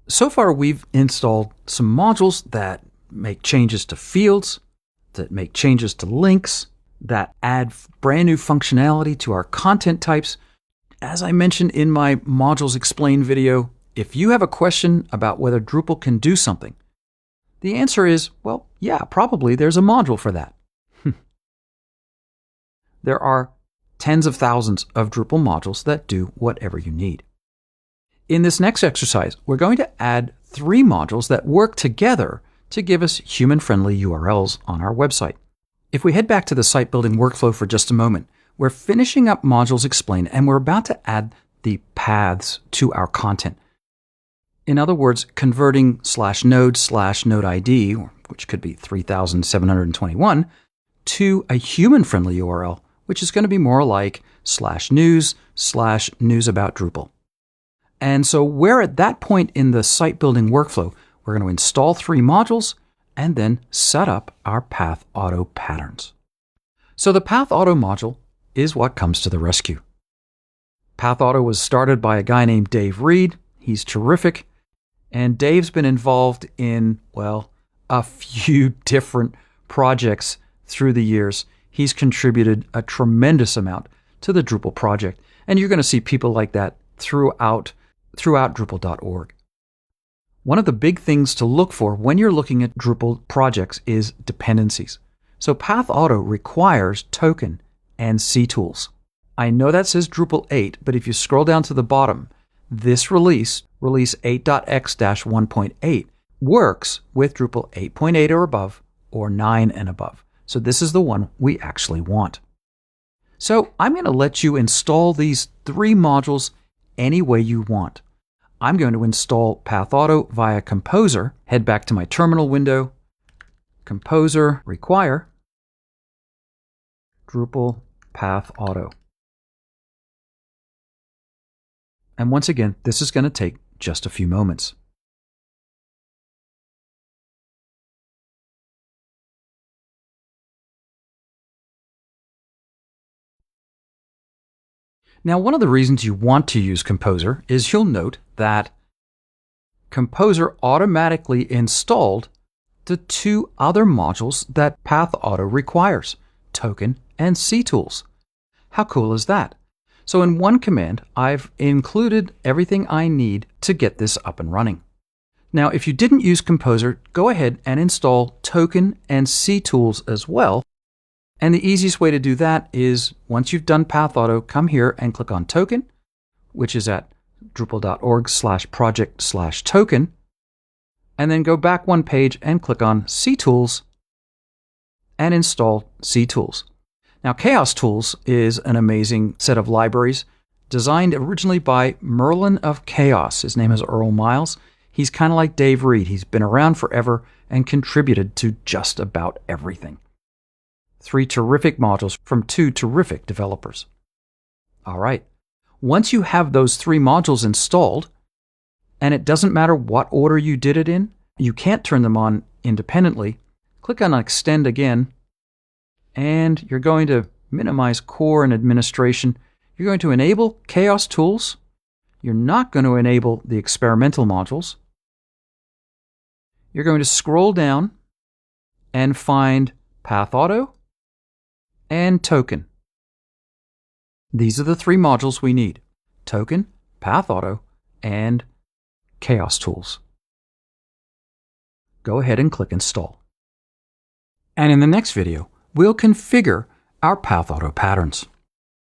So far, we've installed some modules that make changes to fields, that make changes to links, that add brand new functionality to our content types. As I mentioned in my Modules Explained video, if you have a question about whether Drupal can do something, the answer is, well, yeah, probably there's a module for that. There are tens of thousands of Drupal modules that do whatever you need. In this next exercise, we're going to add 3 modules that work together to give us human-friendly URLs on our website. If we head back to the site building workflow for just a moment, we're finishing up Modules Explained and we're about to add the paths to our content. In other words, converting /node ID, which could be 3721, to a human-friendly URL, which is going to be more like /news about Drupal. And so we're at that point in the site building workflow. We're going to install 3 modules and then set up our pathauto patterns. So the pathauto module is what comes to the rescue. Pathauto was started by a guy named Dave Reed. He's terrific. And Dave's been involved in, well, a few different projects through the years. He's contributed a tremendous amount to the Drupal project. And you're going to see people like that throughout drupal.org. One of the big things to look for when you're looking at Drupal projects is dependencies. So pathauto requires token and ctools. I know that says Drupal 8, but if you scroll down to the bottom, this release 8.x-1.8, works with Drupal 8.8 or above or 9 and above. So this is the one we actually want. So I'm going to let you install these 3 modules any way you want. I'm going to install pathauto via Composer. Head back to my terminal window. Composer, require Drupal pathauto. And once again, this is going to take just a few moments. Now, one of the reasons you want to use Composer is you'll note that Composer automatically installed the 2 other modules that pathauto requires, token and ctools. How cool is that? So in one command, I've included everything I need to get this up and running. Now, if you didn't use Composer, go ahead and install token and ctools as well. And the easiest way to do that is, once you've done pathauto, come here and click on token, which is at drupal.org/project/token, and then go back one page and click on ctools and install ctools. Now, Chaos Tools is an amazing set of libraries designed originally by Merlin of Chaos. His name is Earl Miles. He's kind of like Dave Reed. He's been around forever and contributed to just about everything. 3 terrific modules from 2 terrific developers. All right. Once you have those 3 modules installed, and it doesn't matter what order you did it in, you can't turn them on independently, click on Extend again, and you're going to minimize core and administration. You're going to enable Chaos Tools. You're not going to enable the experimental modules. You're going to scroll down and find pathauto and token. These are the 3 modules we need: token, pathauto, and Chaos Tools. Go ahead and click Install. And in the next video, we'll configure our pathauto patterns.